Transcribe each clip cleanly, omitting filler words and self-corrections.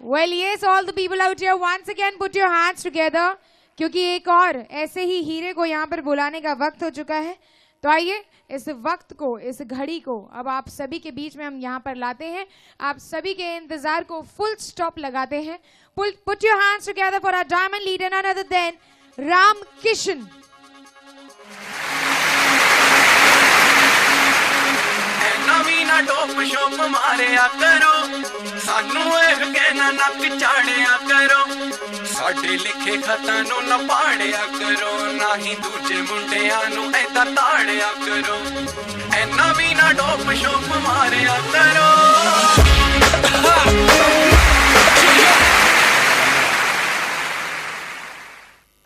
Well, yes, all the people out here, once again put your hands together, क्योंकि एक और ऐसे ही हीरे को यहाँ पर बुलाने का वक्त हो चुका है। तो आइए इस वक्त को, इस घड़ी को अब आप सभी के बीच में हम यहाँ पर लाते हैं। आप सभी के इंतजार को फुल स्टॉप लगाते हैं। Put your hands together for our diamond leader, none other than Ram Kishan. ना टोप शोप मारिया करो, सानू एक कहना नक चाड़िया करो, साडे लिखे खतां नूं ना पाड़िया करो, ना ही दूजे मुंडियां नूं ऐदा ताड़िया करो, ऐना भी ना टोप शोप मारिया करो।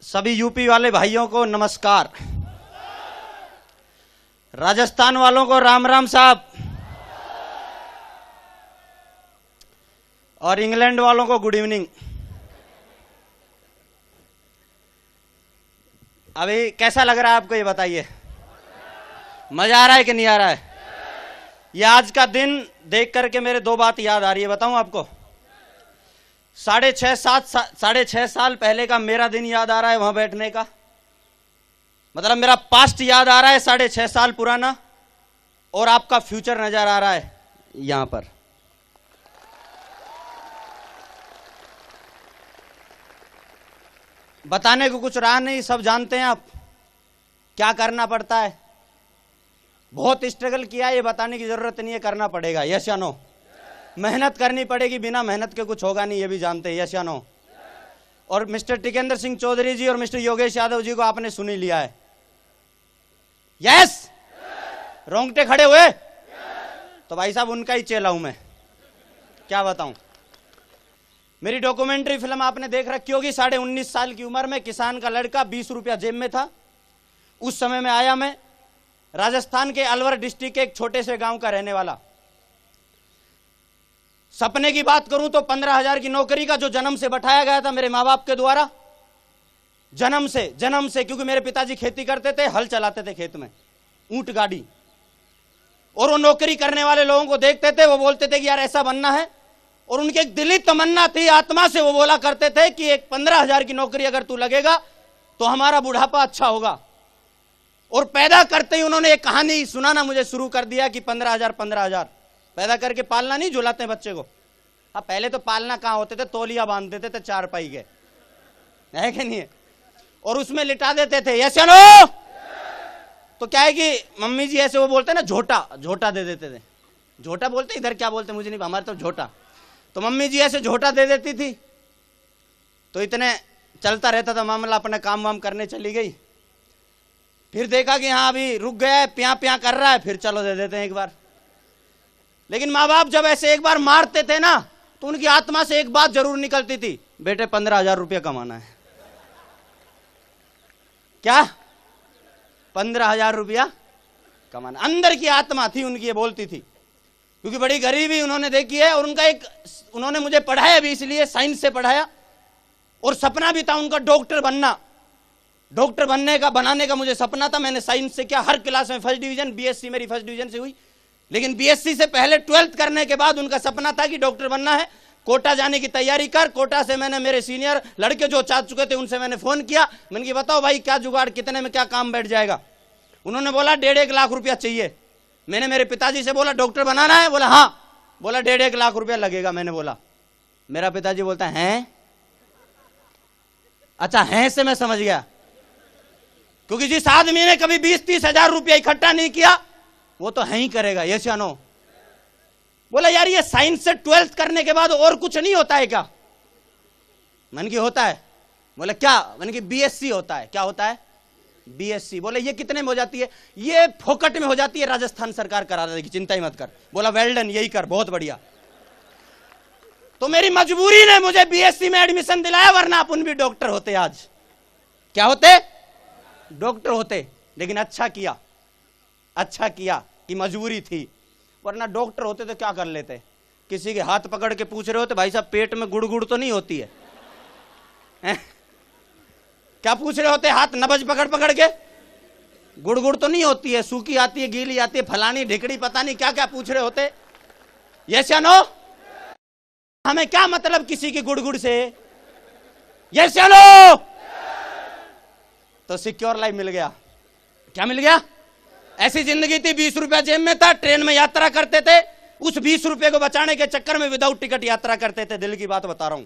सभी यूपी वाले भाइयों को नमस्कार, राजस्थान वालों को राम राम साहब, और इंग्लैंड वालों को गुड इवनिंग। अभी कैसा लग रहा है आपको, ये बताइए। मजा आ रहा है कि नहीं आ रहा है? ये आज का दिन देख करके मेरे दो बात याद आ रही है, बताऊं आपको। 6.5 साल पहले का मेरा दिन याद आ रहा है वहां बैठने का, मतलब मेरा पास्ट याद आ रहा है 6.5 साल पुराना, और आपका फ्यूचर नजर आ रहा है यहां पर। बताने को कुछ रहा नहीं, सब जानते हैं आप क्या करना पड़ता है। बहुत स्ट्रगल किया, ये बताने की जरूरत नहीं है, करना पड़ेगा। यस या नो? मेहनत करनी पड़ेगी, बिना मेहनत के कुछ होगा नहीं, ये भी जानते हैं। यस या नो? और मिस्टर टिकेंद्र सिंह चौधरी जी और मिस्टर योगेश यादव जी को आपने सुन ही लिया है। यस? रोंगटे खड़े हुए? तो भाई साहब उनका ही चेला हूं मैं, क्या बताऊं। मेरी डॉक्यूमेंट्री फिल्म आपने देख रखी होगी। 19.5 साल की उम्र में किसान का लड़का, 20 रुपया जेब में था। उस समय में आया मैं, राजस्थान के अलवर डिस्ट्रिक्ट के एक छोटे से गांव का रहने वाला। सपने की बात करूं तो 15,000 की नौकरी का जो जन्म से बैठाया गया था मेरे माँ बाप के द्वारा, जन्म से, क्योंकि मेरे पिताजी खेती करते थे, हल चलाते थे खेत में, ऊंट गाड़ी। और वो नौकरी करने वाले लोगों को देखते थे, वो बोलते थे कि यार ऐसा बनना है। और उनकी एक दिली तमन्ना थी, आत्मा से वो बोला करते थे कि एक 15,000 की नौकरी अगर तू लगेगा तो हमारा बुढ़ापा अच्छा होगा। और पैदा करते ही उन्होंने एक कहानी सुनाना मुझे शुरू कर दिया कि 15,000 पैदा करके पालना नहीं, झुलाते हैं बच्चे को। अब पहले तो पालना कहां होते थे, तौलिया बांध देते थे चारपाई के, है कि नहीं है, और उसमें लिटा देते थे। यस या नो? तो क्या है कि मम्मी जी ऐसे वो बोलते ना, झोटा दे देते थे। झोटा बोलते, इधर क्या बोलते मुझे नहीं, हमारे तो झोटा। तो मम्मी जी ऐसे झोटा दे देती थी, तो इतने चलता रहता था मामला, अपना काम वाम करने चली गई। फिर देखा कि हाँ अभी रुक गया है, प्या कर रहा है, फिर चलो दे देते हैं एक बार। लेकिन माँ बाप जब ऐसे एक बार मारते थे ना, तो उनकी आत्मा से एक बात जरूर निकलती थी, बेटे 15,000 रुपया कमाना है। क्या? 15,000 रुपया कमाना, अंदर की आत्मा थी उनकी, ये बोलती थी। क्योंकि बड़ी गरीबी उन्होंने देखी है, और उन्होंने मुझे पढ़ाया भी इसलिए, साइंस से पढ़ाया, और सपना भी था उनका डॉक्टर बनना। डॉक्टर बनाने का मुझे सपना था। मैंने साइंस से किया, हर क्लास में फर्स्ट डिवीजन, बीएससी मेरी फर्स्ट डिवीजन से हुई। लेकिन बीएससी से पहले 12th करने के बाद उनका सपना था कि डॉक्टर बनना है, कोटा जाने की तैयारी कर। कोटा से मैंने मेरे सीनियर लड़के जो चाह चुके थे उनसे मैंने फोन किया, मैंने कहा बताओ भाई क्या जुगाड़, कितने में क्या काम बैठ जाएगा। उन्होंने बोला 1.5 लाख रुपया चाहिए। मैंने मेरे पिताजी से बोला डॉक्टर बनाना है, बोला हाँ। बोला 1.5 लाख रुपया लगेगा। मैंने बोला, मेरा पिताजी बोलता है अच्छा है से मैं समझ गया, क्योंकि जिस आदमी ने कभी 20-30 हजार रुपया इकट्ठा नहीं किया वो तो है ही करेगा। यस या नो? बोला यार ये साइंस से 12th करने के बाद और कुछ नहीं होता है क्या? मन की होता है। बोला क्या? मन की बीएससी होता है। क्या होता है? बीएससी। बोले ये कितने में हो जाती है? ये फोकट में हो जाती है, राजस्थान सरकार करा देगी, चिंता ही मत कर। बोला वेल डन, यही कर, बहुत बढ़िया। तो मेरी मजबूरी ने मुझे बीएससी में एडमिशन दिलाया, वरना अपन भी डॉक्टर होते आज। क्या होते? डॉक्टर होते। लेकिन अच्छा किया कि मजबूरी थी, वरना डॉक्टर होते तो क्या कर लेते। किसी के हाथ पकड़ के पूछ रहे होते भाई साहब पेट में गुड़ तो नहीं होती है? क्या पूछ रहे होते? हाथ नब्ज पकड़ के, गुड़ तो नहीं होती है, सूखी आती है, गीली आती है, फलानी ढिकड़ी, पता नहीं क्या क्या पूछ रहे होते। यस या नो? हमें क्या मतलब किसी की गुड़गुड़ से? ये चलो तो सिक्योर लाइफ मिल गया। क्या मिल गया? ऐसी जिंदगी थी, 20 रुपया जेब में था, ट्रेन में यात्रा करते थे, उस 20 रुपए को बचाने के चक्कर में विदाउट टिकट यात्रा करते थे। दिल की बात बता रहा हूं,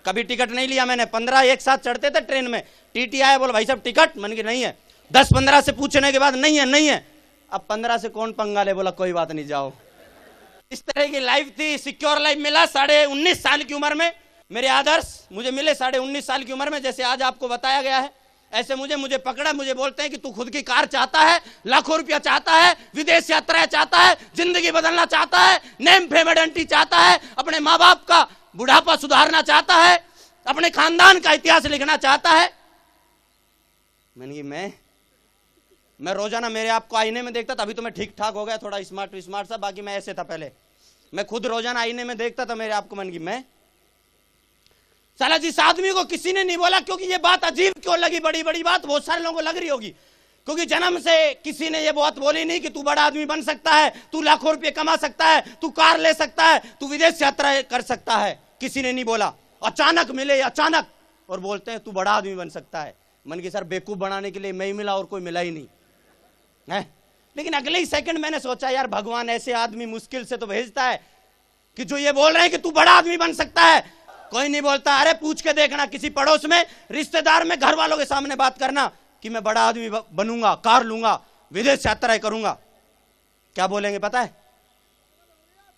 कभी टिकट नहीं लिया मैंने। 15 एक साथ चढ़ते थे ट्रेन में, टीटी आया, बोला भाई साहब टिकट, मन की नहीं है। 10-15 से पूछने के बाद नहीं है, नहीं है। अब 15 से कौन पंगा ले, बोला कोई बात नहीं जाओ। इस तरह की लाइफ थी। सिक्योर लाइफ मिला 19.5 साल की उम्र में। मेरे आदर्श मुझे मिले 19.5 साल की उम्र में, जैसे आज आपको बताया गया है। ऐसे मुझे पकड़ा, मुझे बोलते हैं कि तू खुद की कार चाहता है, लाखों रुपया चाहता है, विदेश यात्रा चाहता है, जिंदगी बदलना चाहता है, नेम फेम आइडेंटिटी चाहता है, अपने माँ बाप का बुढ़ापा सुधारना चाहता है, अपने खानदान का इतिहास लिखना चाहता है। मैंने कि मैं रोजाना मेरे आप को आईने में देखता था। अभी तो मैं ठीक ठाक हो गया, थोड़ा स्मार्ट सा, बाकी मैं ऐसे था पहले। मैं खुद रोजाना आईने में देखता था मेरे आप को। मन की मैं साला जिस आदमी को किसी ने नहीं बोला, क्योंकि ये बात अजीब क्यों लगी, बड़ी बड़ी बात बहुत सारे लोगों को लग रही होगी, क्योंकि जन्म से किसी ने ये बात बोली नहीं कि तू बड़ा आदमी बन सकता है, तू लाखों रुपए कमा सकता है, तू कार ले सकता है, तू विदेश यात्रा कर सकता है। किसी ने नहीं बोला। अचानक मिले, अचानक, और बोलते हैं तू बड़ा आदमी बन सकता है। मन की सर बेवकूफ बनाने के लिए मैं ही मिला और कोई मिला ही नहीं है। लेकिन अगले ही सेकंड मैंने सोचा यार भगवान ऐसे आदमी मुश्किल से तो भेजता है कि जो ये बोल रहे हैं कि तू बड़ा आदमी बन सकता है। कोई नहीं बोलता। अरे पूछ के देखना, किसी पड़ोस में, रिश्तेदार में, घर वालों के सामने बात करना कि मैं बड़ा आदमी बनूंगा, कार लूंगा, विदेश यात्रा करूंगा, क्या बोलेंगे पता है?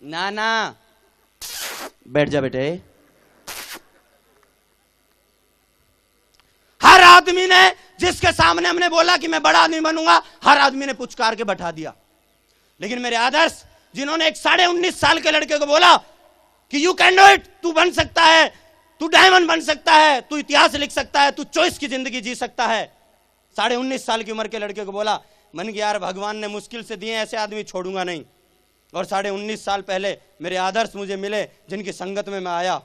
ना ना, बैठ जा बेटे। हर आदमी ने, जिसके सामने हमने बोला कि मैं बड़ा आदमी बनूंगा, हर आदमी ने पुचकार के बैठा दिया। लेकिन मेरे आदर्श, जिन्होंने एक 19.5 साल के लड़के को बोला कि यू कैन डू इट, तू बन सकता है, तू डायमंड बन सकता है, तू इतिहास लिख सकता है, तू चॉइस की जिंदगी जी सकता है। 19.5 साल की उम्र के लड़के को बोला। मन की यार भगवान ने मुश्किल से दिए, ऐसे आदमी छोड़ूंगा नहीं। और 19.5 साल पहले मेरे आदर्श मुझे मिले, जिनकी संगत में मैं आया,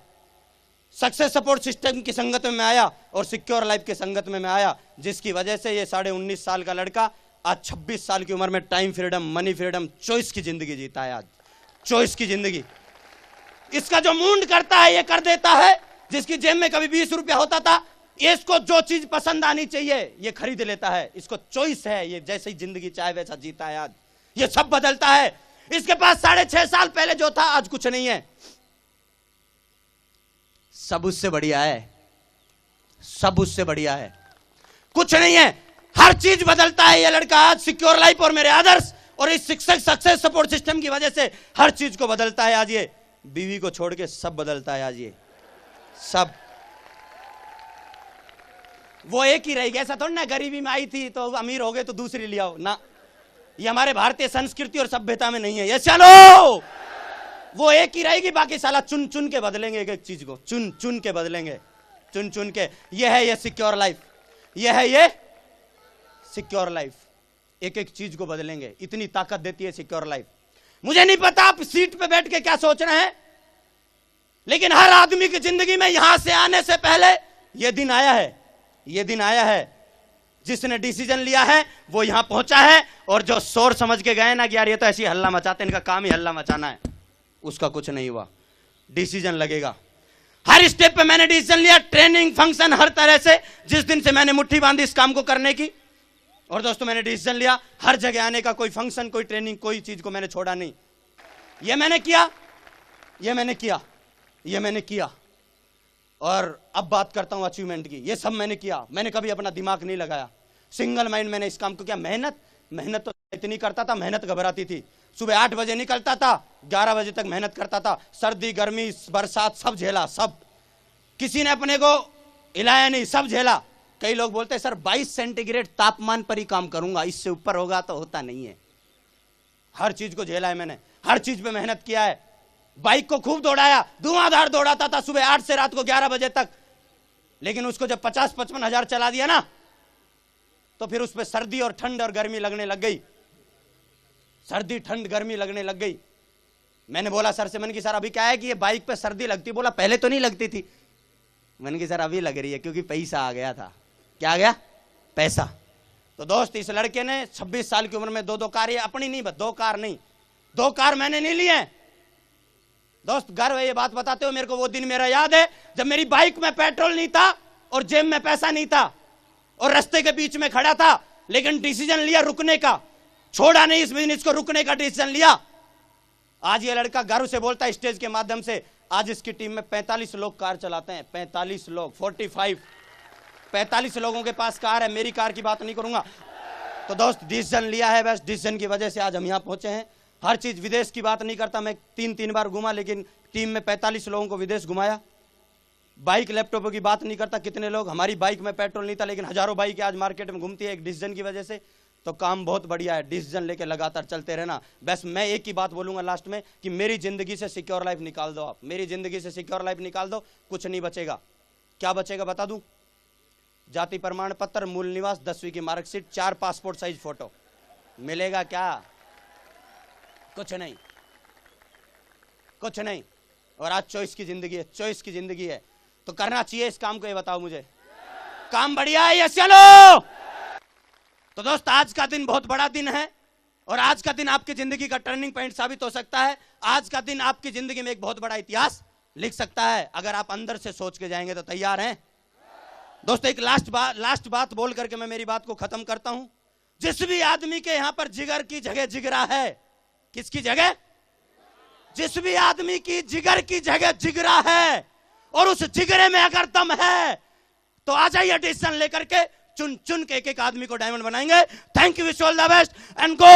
सक्सेस सपोर्ट सिस्टम की संगत में मैं आया और सिक्योर लाइफ की संगत में मैं आया, जिसकी वजह से ये 19.5 साल का लड़का आज 26 साल की उम्र में time freedom, money freedom, choice की जिंदगी जीता है। आज चॉइस की जिंदगी। इसका जो मूड करता है ये कर देता है। जिसकी जेब में कभी 20 रुपया होता था, ये इसको जो चीज पसंद आनी चाहिए ये खरीद लेता है। इसको चॉइस है, ये जैसे ही जिंदगी चाहे वैसा जीता है। आज ये सब बदलता है। इसके पास 6.5 साल पहले जो था आज कुछ नहीं है, सब उससे बढ़िया है, सब उससे बढ़िया है। कुछ नहीं है, हर चीज बदलता है ये लड़का आज। सिक्योर लाइफ और मेरे आदर्श और इस सक्सेस सपोर्ट सिस्टम की वजह से हर चीज को बदलता है आज ये। बीवी को छोड़ के सब बदलता है आज ये, सब। वो एक ही रहेगी, ऐसा थोड़ा ना गरीबी में आई थी तो अमीर हो गए तो दूसरी ले आओ ना। ये हमारे भारतीय संस्कृति और सभ्यता में नहीं है ये। चलो वो एक ही रहेगी, बाकी साला चुन चुन के बदलेंगे, एक एक चीज को चुन चुन के बदलेंगे, चुन चुन के। ये है ये सिक्योर लाइफ, ये है ये सिक्योर लाइफ। एक एक चीज को बदलेंगे, इतनी ताकत देती है सिक्योर लाइफ। मुझे नहीं पता आप सीट पे बैठ के क्या सोच रहे हैं, लेकिन हर आदमी की जिंदगी में यहां से आने से पहले यह दिन आया है, यह दिन आया है। जिसने डिसीजन लिया है वो यहां पहुंचा है, और जो शोर समझ के गए ना कि यार ये तो ऐसी हल्ला मचाते, इनका काम ही हल्ला मचाना है, उसका कुछ नहीं हुआ। डिसीजन लगेगा हर स्टेप पे। मैंने डिसीजन लिया, ट्रेनिंग, फंक्शन, हर तरह से। जिस दिन से मैंने मुट्ठी बांधी इस काम को करने की, और दोस्तों मैंने डिसीजन लिया हर जगह आने का, कोई फंक्शन, कोई ट्रेनिंग, कोई चीज को मैंने छोड़ा नहीं। ये मैंने किया, ये मैंने किया, ये मैंने किया। और अब बात करता हूं अचीवमेंट की। ये सब मैंने किया, मैंने कभी अपना दिमाग नहीं लगाया, सिंगल माइंड मैंने इस काम को किया। मेहनत तो इतनी करता था, मेहनत घबराती थी। सुबह 8 बजे निकलता था, 11 बजे तक मेहनत करता था। सर्दी, गर्मी, बरसात सब झेला, सब। किसी ने अपने को हिलाया नहीं, सब झेला। कई लोग बोलते हैं सर 22 सेंटीग्रेड तापमान पर ही काम करूंगा, इससे ऊपर होगा तो होता नहीं है। हर चीज को झेला है मैंने, हर चीज पे मेहनत किया है। बाइक को खूब दौड़ाया, धुआंधार दौड़ाता था सुबह 8 से रात को 11 बजे तक। लेकिन उसको जब 50-55 हजार चला दिया ना, तो फिर उस पर सर्दी और ठंड और गर्मी लगने लग गई। सर्दी, ठंड, गर्मी लगने लग गई। मैंने बोला सर से, मन की सर अभी क्या है कि ये बाइक पे सर्दी लगती? बोला पहले तो नहीं लगती थी। मन की सर अभी लग रही है क्योंकि पैसा आ गया था। क्या आ गया? पैसा। तो दोस्त इस लड़के ने 26 साल की उम्र में 2 कार, ये अपनी नहीं, 2 कार नहीं, 2 कार मैंने नहीं लिए, दोस्त गर्व है ये बात बताते हो मेरे को। वो दिन मेरा याद है जब मेरी बाइक में पेट्रोल नहीं था और जेब में पैसा नहीं था और रास्ते के बीच में खड़ा था, लेकिन डिसीजन लिया रुकने का, छोड़ा नहीं इस बिजनेस को, रुकने का डिसीजन लिया। आज ये लड़का गर्व से बोलता है स्टेज के माध्यम से, आज इसकी टीम में 45 लोग कार चलाते हैं। 45 लोग, 45 लोगों के पास कार है। मेरी कार की बात नहीं करूंगा। तो दोस्त डिसीजन लिया है, बस डिसीजन की वजह से आज हम यहां पहुंचे हैं। हर चीज विदेश की बात नहीं करता, मैं 3 बार घूमा, लेकिन टीम में 45 लोगों को विदेश घुमाया। बाइक लैपटॉप की बात नहीं करता, कितने लोग, हमारी बाइक में पेट्रोल नहीं था लेकिन हजारों बाइक आज मार्केट में घूमती है एक डिसीजन की वजह से। तो काम बहुत बढ़िया है, डिसीजन लेके लगातार चलते रहना। बस मैं एक ही बात बोलूंगा लास्ट में कि मेरी जिंदगी से सिक्योर लाइफ निकाल दो। आप मेरी जिंदगी से सिक्योर लाइफ निकाल दो, कुछ नहीं बचेगा। क्या बचेगा बता दूं? जाति प्रमाण पत्र, मूल निवास, 10वीं की मार्कशीट, 4 पासपोर्ट साइज फोटो, मिलेगा क्या? कुछ नहीं, कुछ नहीं। और आज चॉइस की जिंदगी है, चॉइस की जिंदगी है। तो करना चाहिए इस काम को, ये बताओ मुझे। काम बढ़िया है, यस चलो। तो दोस्त आज का दिन बहुत बड़ा दिन है और आज का दिन आपकी जिंदगी का टर्निंग पॉइंट साबित हो सकता है। आज का दिन आपकी जिंदगी में एक बहुत बड़ा इतिहास लिख सकता है अगर आप अंदर से सोच के जाएंगे। तो तैयार हैं दोस्तों? एक लास्ट बात बोल करके मैं मेरी बात को खत्म करता हूं। जिस भी आदमी के यहां पर जिगर की जगह जिगरा है, किसकी जगह? जिस भी आदमी की जिगर की जगह जिगरा है और उस जिगरे में अगर दम है तो आ जाइए डिसीजन लेकर के, चुन चुन के एक आदमी को डायमंड बनाएंगे। Thank you, wish all the best and go.